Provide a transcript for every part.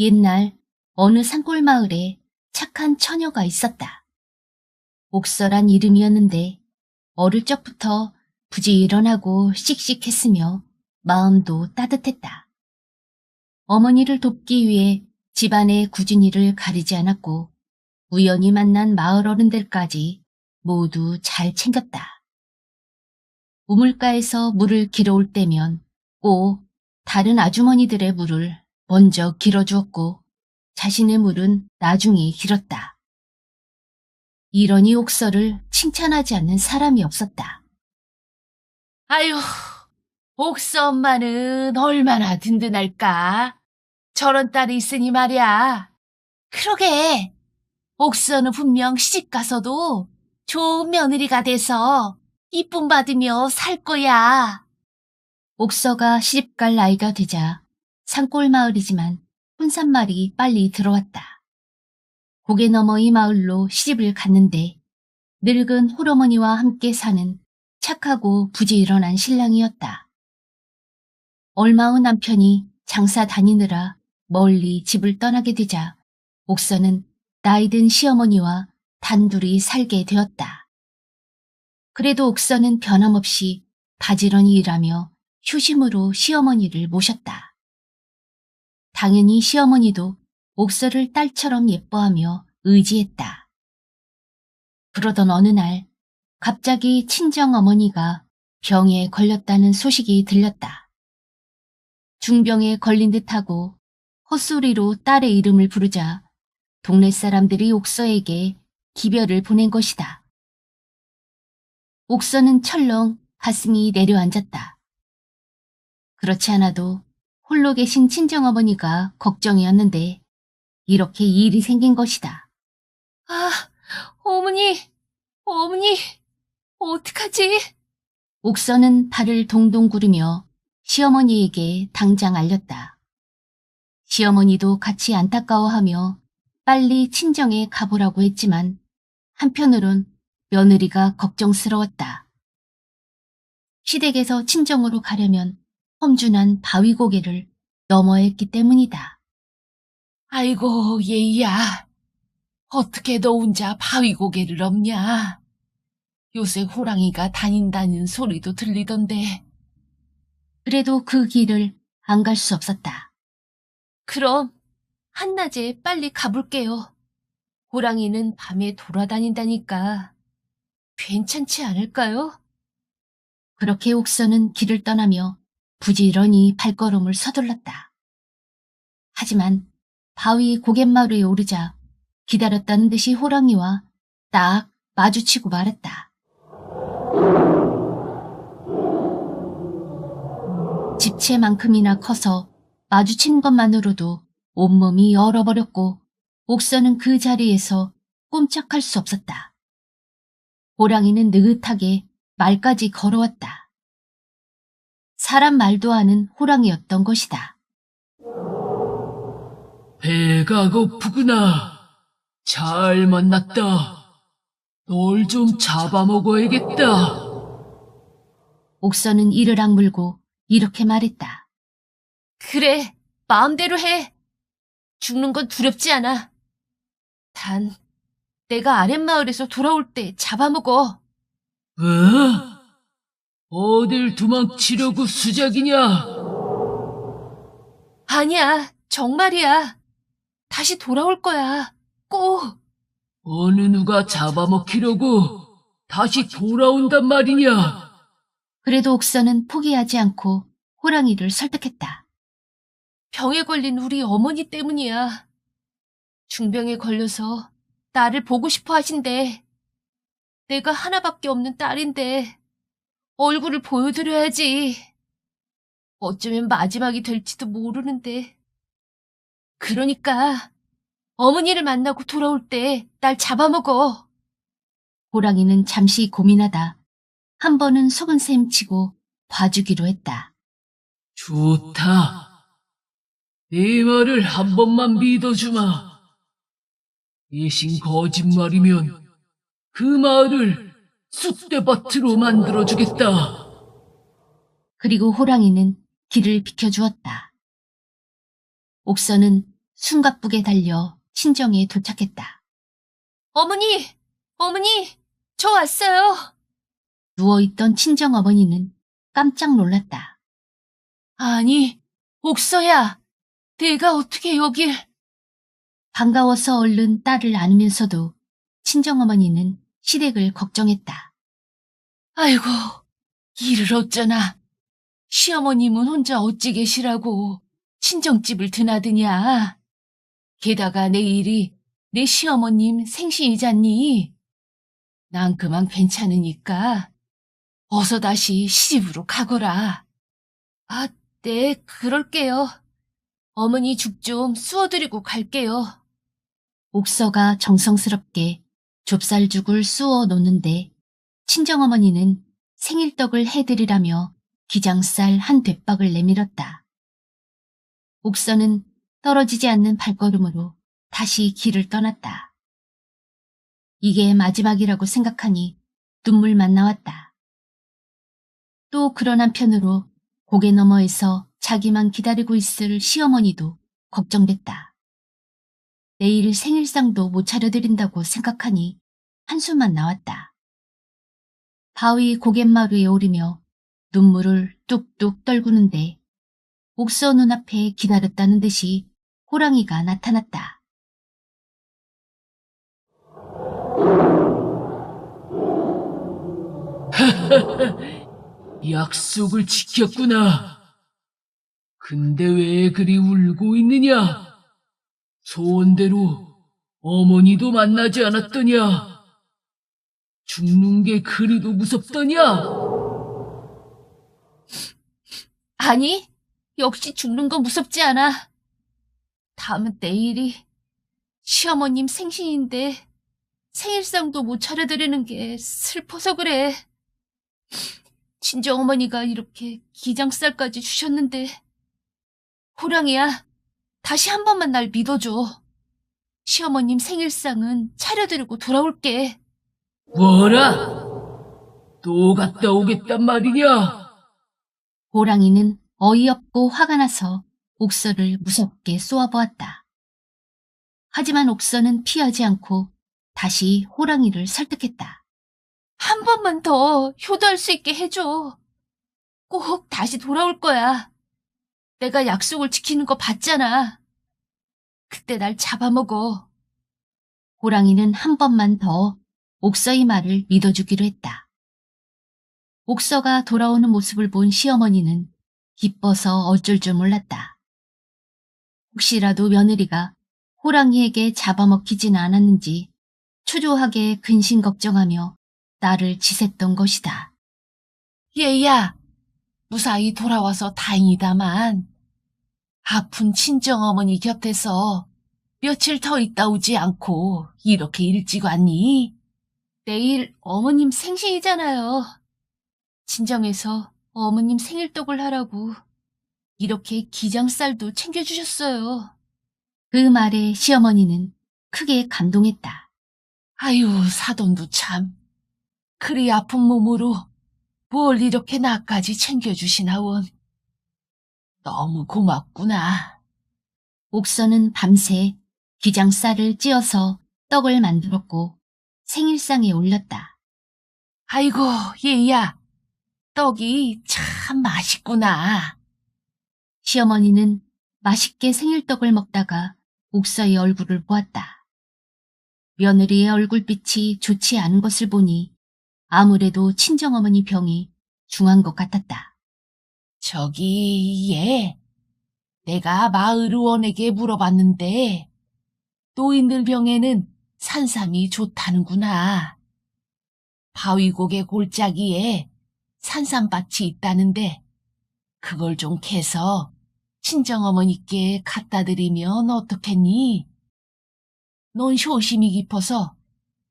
옛날 어느 산골 마을에 착한 처녀가 있었다. 옥서란 이름이었는데 어릴 적부터 부지런하고 씩씩했으며 마음도 따뜻했다. 어머니를 돕기 위해 집안의 굳은 일을 가리지 않았고 우연히 만난 마을 어른들까지 모두 잘 챙겼다. 우물가에서 물을 길어올 때면 꼭 다른 아주머니들의 물을 먼저 길어주었고 자신의 물은 나중에 길었다. 이러니 옥서를 칭찬하지 않는 사람이 없었다. 아유, 옥서 엄마는 얼마나 든든할까? 저런 딸이 있으니 말이야. 그러게, 옥서는 분명 시집가서도 좋은 며느리가 돼서 이쁨 받으며 살 거야. 옥서가 시집갈 나이가 되자 산골 마을이지만 혼잣말이 빨리 들어왔다. 고개 넘어 이 마을로 시집을 갔는데 늙은 홀어머니와 함께 사는 착하고 부지런한 신랑이었다. 얼마 후 남편이 장사 다니느라 멀리 집을 떠나게 되자 옥서는 나이든 시어머니와 단둘이 살게 되었다. 그래도 옥서는 변함없이 바지런히 일하며 효심으로 시어머니를 모셨다. 당연히 시어머니도 옥서를 딸처럼 예뻐하며 의지했다. 그러던 어느 날 갑자기 친정어머니가 병에 걸렸다는 소식이 들렸다. 중병에 걸린 듯하고 헛소리로 딸의 이름을 부르자 동네 사람들이 옥서에게 기별을 보낸 것이다. 옥서는 철렁 가슴이 내려앉았다. 그렇지 않아도 홀로 계신 친정어머니가 걱정이었는데 이렇게 일이 생긴 것이다. 아, 어머니, 어떡하지? 옥서는 발을 동동 구르며 시어머니에게 당장 알렸다. 시어머니도 같이 안타까워하며 빨리 친정에 가보라고 했지만 한편으론 며느리가 걱정스러웠다. 시댁에서 친정으로 가려면 험준한 바위고개를 넘어야 했기 때문이다. 아이고, 예이야. 어떻게 너 혼자 바위고개를 넘냐? 요새 호랑이가 다닌다는 소리도 들리던데. 그래도 그 길을 안 갈 수 없었다. 그럼 한낮에 빨리 가볼게요. 호랑이는 밤에 돌아다닌다니까 괜찮지 않을까요? 그렇게 옥서는 길을 떠나며 부지런히 발걸음을 서둘렀다. 하지만 바위 고갯마루에 오르자 기다렸다는 듯이 호랑이와 딱 마주치고 말았다. 집채만큼이나 커서 마주친 것만으로도 온몸이 얼어버렸고 옥서는 그 자리에서 꼼짝할 수 없었다. 호랑이는 느긋하게 말까지 걸어왔다. 사람 말도 아는 호랑이였던 것이다. 배가 고프구나. 잘 만났다. 널 좀 잡아먹어야겠다. 옥서는 이를 악물고 이렇게 말했다. 그래, 마음대로 해. 죽는 건 두렵지 않아. 단, 내가 아랫마을에서 돌아올 때 잡아먹어. 뭐? 어딜 도망치려고 수작이냐? 아니야, 정말이야. 다시 돌아올 거야. 꼭. 어느 누가 잡아먹히려고 다시 돌아온단 말이냐? 그래도 옥서는 포기하지 않고 호랑이를 설득했다. 병에 걸린 우리 어머니 때문이야. 중병에 걸려서 나를 보고 싶어 하신대. 내가 하나밖에 없는 딸인데 얼굴을 보여드려야지. 어쩌면 마지막이 될지도 모르는데. 그러니까 어머니를 만나고 돌아올 때 날 잡아먹어. 호랑이는 잠시 고민하다 한 번은 속은 셈 치고 봐주기로 했다. 좋다. 네 말을 한 번만 믿어주마. 대신 거짓말이면 그 마을을 쑥대밭으로 만들어주겠다. 그리고 호랑이는 길을 비켜주었다. 옥서는 숨가쁘게 달려 친정에 도착했다. 어머니! 어머니! 저 왔어요! 누워있던 친정어머니는 깜짝 놀랐다. 아니, 옥서야! 내가 어떻게 여길... 반가워서 얼른 딸을 안으면서도 친정어머니는 시댁을 걱정했다. 아이고, 일을 어쩌나. 시어머님은 혼자 어찌 계시라고 친정집을 드나드냐. 게다가 내일이 내 시어머님 생신이잖니. 난 그만 괜찮으니까 어서 다시 시집으로 가거라. 아, 네, 그럴게요. 어머니 죽 좀 쑤어드리고 갈게요. 옥서가 정성스럽게 좁쌀죽을 쑤어 놓는데 친정어머니는 생일떡을 해드리라며 기장쌀 한 뎃박을 내밀었다. 옥서는 떨어지지 않는 발걸음으로 다시 길을 떠났다. 이게 마지막이라고 생각하니 눈물만 나왔다. 또 그런 한편으로 고개 너머에서 자기만 기다리고 있을 시어머니도 걱정됐다. 내일 생일상도 못 차려드린다고 생각하니 한숨만 나왔다. 바위 고갯마루에 오르며 눈물을 뚝뚝 떨구는데 옥서 눈앞에 기다렸다는 듯이 호랑이가 나타났다. 약속을 지켰구나. 근데 왜 그리 울고 있느냐? 소원대로 어머니도 만나지 않았더냐? 죽는 게 그리도 무섭더냐? 아니, 역시 죽는 건 무섭지 않아. 다음은 내일이 시어머님 생신인데 생일상도 못 차려드리는 게 슬퍼서 그래. 친정어머니가 이렇게 기장쌀까지 주셨는데. 호랑이야, 다시 한 번만 날 믿어줘. 시어머님 생일상은 차려드리고 돌아올게. 뭐라? 또 갔다 오겠단 말이냐? 호랑이는 어이없고 화가 나서 옥서를 무섭게 쏘아보았다. 하지만 옥서는 피하지 않고 다시 호랑이를 설득했다. 한 번만 더 효도할 수 있게 해줘. 꼭 다시 돌아올 거야. 내가 약속을 지키는 거 봤잖아. 그때 날 잡아먹어. 호랑이는 한 번만 더 옥서의 말을 믿어주기로 했다. 옥서가 돌아오는 모습을 본 시어머니는 기뻐서 어쩔 줄 몰랐다. 혹시라도 며느리가 호랑이에게 잡아먹히진 않았는지 초조하게 근심 걱정하며 딸을 지샜던 것이다. 얘야, 무사히 돌아와서 다행이다만 아픈 친정어머니 곁에서 며칠 더 있다 오지 않고 이렇게 일찍 왔니? 내일 어머님 생신이잖아요. 친정에서 어머님 생일떡을 하라고 이렇게 기장쌀도 챙겨주셨어요. 그 말에 시어머니는 크게 감동했다. 아유, 사돈도 참. 그리 아픈 몸으로 뭘 이렇게 나까지 챙겨주시나 원. 너무 고맙구나. 옥서는 밤새 기장쌀을 찧어서 떡을 만들었고 생일상에 올렸다. 아이고, 얘야. 떡이 참 맛있구나. 시어머니는 맛있게 생일떡을 먹다가 옥서의 얼굴을 보았다. 며느리의 얼굴빛이 좋지 않은 것을 보니 아무래도 친정어머니 병이 중한 것 같았다. 저기, 얘. 내가 마을 의원에게 물어봤는데 노인들 병에는 산삼이 좋다는구나. 바위곡의 골짜기에 산삼밭이 있다는데 그걸 좀 캐서 친정어머니께 갖다 드리면 어떻겠니? 넌 효심이 깊어서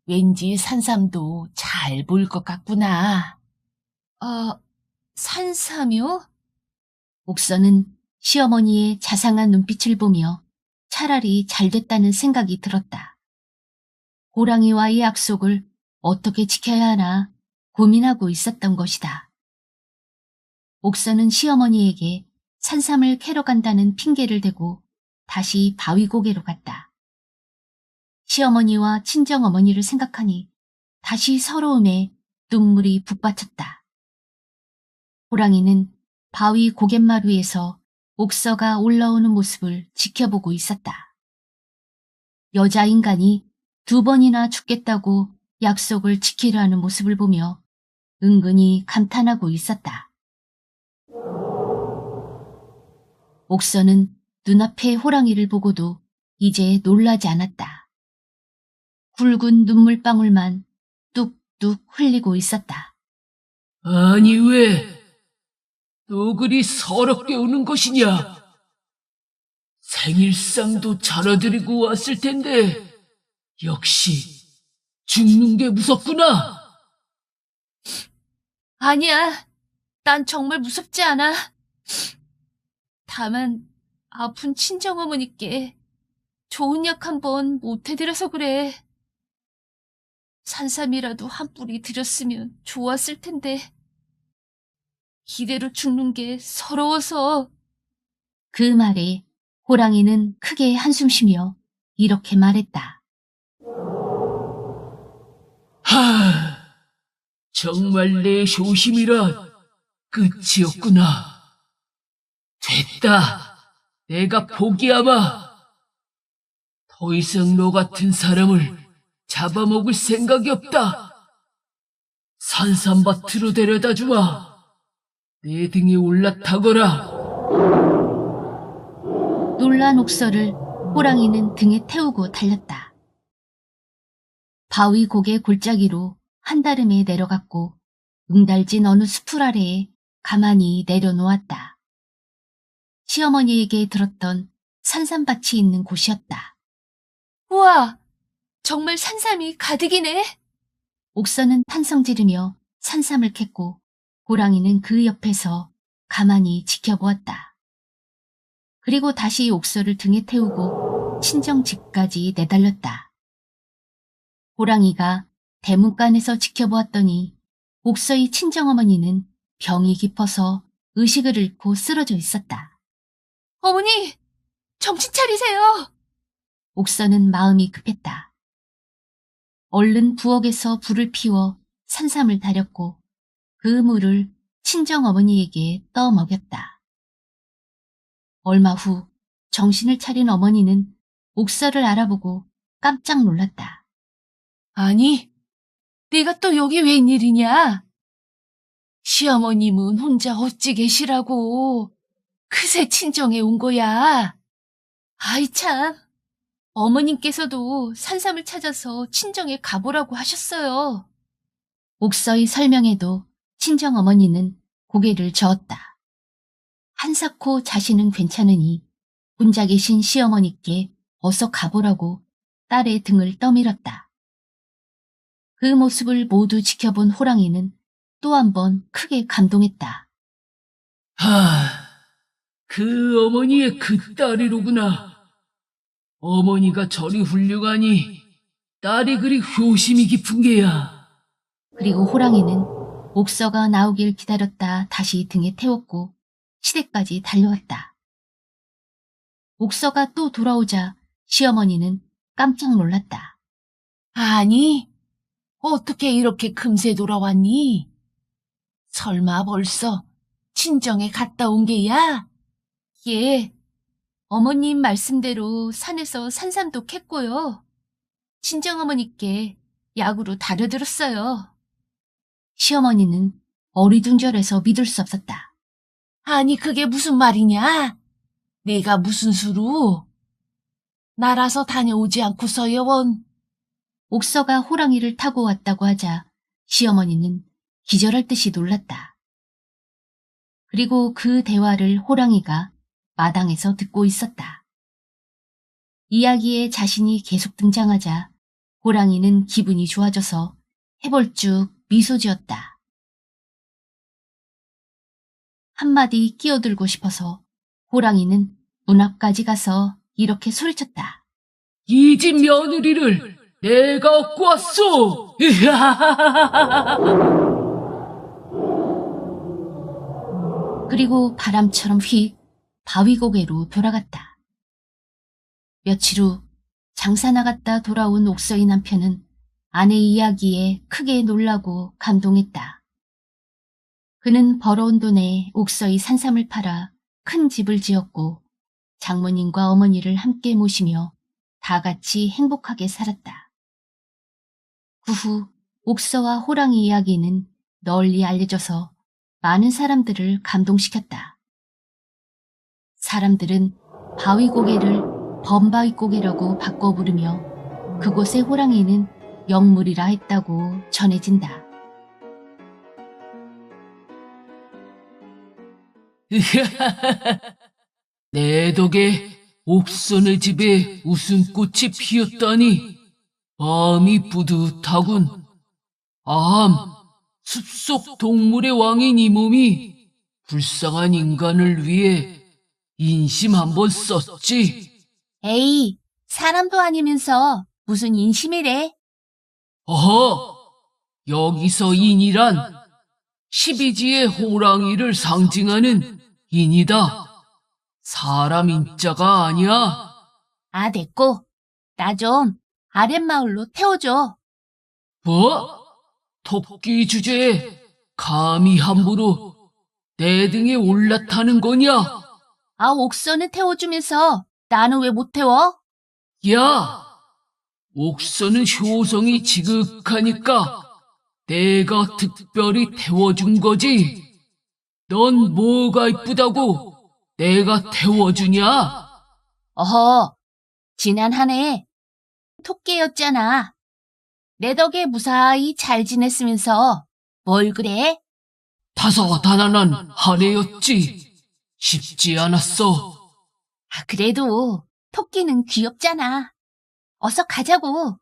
왠지 산삼도 잘 보일 것 같구나. 산삼이요? 옥서는 시어머니의 자상한 눈빛을 보며 차라리 잘 됐다는 생각이 들었다. 호랑이와의 약속을 어떻게 지켜야 하나 고민하고 있었던 것이다. 옥서는 시어머니에게 산삼을 캐러 간다는 핑계를 대고 다시 바위고개로 갔다. 시어머니와 친정어머니를 생각하니 다시 서러움에 눈물이 북받쳤다. 호랑이는 바위 고갯마루에서 옥서가 올라오는 모습을 지켜보고 있었다. 여자 인간이 2번이나 죽겠다고 약속을 지키려 하는 모습을 보며 은근히 감탄하고 있었다. 옥서는 눈앞의 호랑이를 보고도 이제 놀라지 않았다. 굵은 눈물방울만 뚝뚝 흘리고 있었다. 아니 왜? 또 그리 서럽게 우는 것이냐? 생일상도 차려드리고 왔을 텐데 역시 죽는 게 무섭구나. 아니야. 난 정말 무섭지 않아. 다만 아픈 친정어머니께 좋은 약 한번 못 해드려서 그래. 산삼이라도 한 뿌리 드렸으면 좋았을 텐데. 이대로 죽는 게 서러워서. 그 말에 호랑이는 크게 한숨 쉬며 이렇게 말했다. 정말 내 효심이란 끝이었구나. 됐다. 내가 포기하마. 더 이상 너 같은 사람을 잡아먹을 생각이 없다. 산삼밭으로 데려다 주마. 내 등에 올라타거라. 놀란 옥서를 호랑이는 등에 태우고 달렸다. 바위 고개 골짜기로 한다름에 내려갔고 응달진 어느 수풀 아래에 가만히 내려놓았다. 시어머니에게 들었던 산삼밭이 있는 곳이었다. 우와, 정말 산삼이 가득이네. 옥서는 탄성 지르며 산삼을 캤고 호랑이는 그 옆에서 가만히 지켜보았다. 그리고 다시 옥서를 등에 태우고 친정 집까지 내달렸다. 호랑이가 대문간에서 지켜보았더니 옥서의 친정어머니는 병이 깊어서 의식을 잃고 쓰러져 있었다. 어머니, 정신 차리세요. 옥서는 마음이 급했다. 얼른 부엌에서 불을 피워 산삼을 다렸고 그 물을 친정어머니에게 떠먹였다. 얼마 후 정신을 차린 어머니는 옥서를 알아보고 깜짝 놀랐다. 아니, 네가 또 여기 웬일이냐? 시어머님은 혼자 어찌 계시라고 그새 친정에 온 거야. 아이 참, 어머님께서도 산삼을 찾아서 친정에 가보라고 하셨어요. 옥서의 설명에도 친정어머니는 고개를 저었다. 한사코 자신은 괜찮으니 혼자 계신 시어머니께 어서 가보라고 딸의 등을 떠밀었다. 그 모습을 모두 지켜본 호랑이는 또 한 번 크게 감동했다. 그 어머니의 그 딸이로구나. 어머니가 저리 훌륭하니 딸이 그리 효심이 깊은 게야. 그리고 호랑이는 옥서가 나오길 기다렸다 다시 등에 태웠고 시댁까지 달려왔다. 옥서가 또 돌아오자 시어머니는 깜짝 놀랐다. 아니, 어떻게 이렇게 금세 돌아왔니? 설마 벌써 친정에 갔다 온 게야? 예, 어머님 말씀대로 산에서 산삼도 캤고요. 친정어머니께 약으로 다려들었어요. 시어머니는 어리둥절해서 믿을 수 없었다. 아니, 그게 무슨 말이냐? 내가 무슨 수로? 날아서 다녀오지 않고서야 원. 옥서가 호랑이를 타고 왔다고 하자 시어머니는 기절할 듯이 놀랐다. 그리고 그 대화를 호랑이가 마당에서 듣고 있었다. 이야기에 자신이 계속 등장하자 호랑이는 기분이 좋아져서 해벌쭉 미소 지었다. 한마디 끼어들고 싶어서 호랑이는 문 앞까지 가서 이렇게 소리쳤다. 이 집 며느리를 내가 얻고 왔소. 그리고 바람처럼 휙 바위고개로 돌아갔다. 며칠 후 장사 나갔다 돌아온 옥서의 남편은 아내 이야기에 크게 놀라고 감동했다. 그는 벌어온 돈에 옥서의 산삼을 팔아 큰 집을 지었고 장모님과 어머니를 함께 모시며 다 같이 행복하게 살았다. 그 후 옥서와 호랑이 이야기는 널리 알려져서 많은 사람들을 감동시켰다. 사람들은 바위고개를 범바위고개라고 바꿔 부르며 그곳의 호랑이는 영물이라 했다고 전해진다. 내 덕에 옥선의 집에 웃음꽃이 피었다니 마음이 뿌듯하군. 숲속 동물의 왕인 이 몸이 불쌍한 인간을 위해 인심 한번 썼지. 에이, 사람도 아니면서 무슨 인심이래. 어허, 여기서 인이란 12지의 호랑이를 상징하는 인이다. 사람 인자가 아니야. 아, 됐고. 나 좀 아랫마을로 태워줘. 뭐? 토끼 주제에 감히 함부로 내 등에 올라타는 거냐? 아, 옥선은 태워주면서 나는 왜 못 태워? 야, 옥선은 효성이 지극하니까 내가 특별히 태워준 거지. 넌 뭐가 이쁘다고 내가 태워주냐? 어허, 지난 한 해 토끼였잖아. 내 덕에 무사히 잘 지냈으면서 뭘 그래? 다사다난한 한 해였지. 쉽지 않았어. 아, 그래도 토끼는 귀엽잖아. 어서 가자고.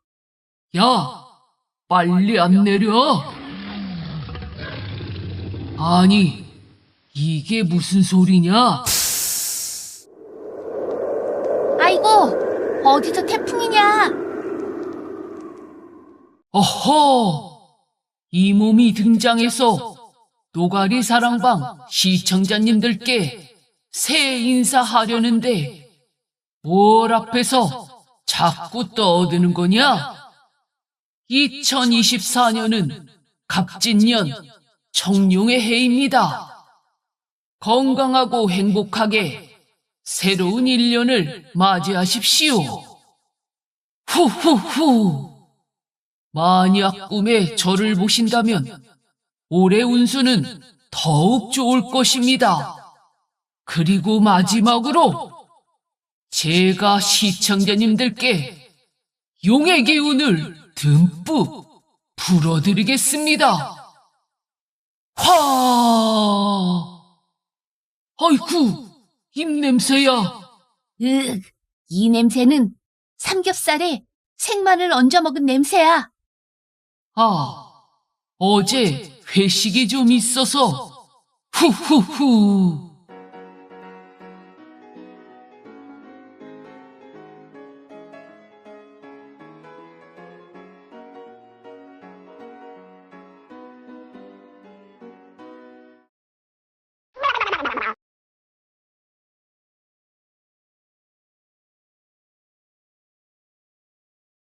야, 빨리 안 내려. 아니, 이게 무슨 소리냐? 아이고, 어디서 태풍이냐? 어허! 이 몸이 등장해서 노가리 사랑방 시청자님들께 새해 인사하려는데 뭘 앞에서 자꾸 떠드는 거냐? 2024년은 갑진년 청룡의 해입니다. 건강하고 행복하게 새로운 1년을 맞이하십시오. 후후후! 만약 꿈에 저를 보신다면 올해 운수는 더욱 좋을 것입니다. 그리고 마지막으로 제가 시청자님들께 용의 기운을 듬뿍 풀어드리겠습니다. 아이쿠, 입냄새야. 이 냄새는 삼겹살에 생마늘 얹어 먹은 냄새야. 어제 회식이 좀 있어서 후후후.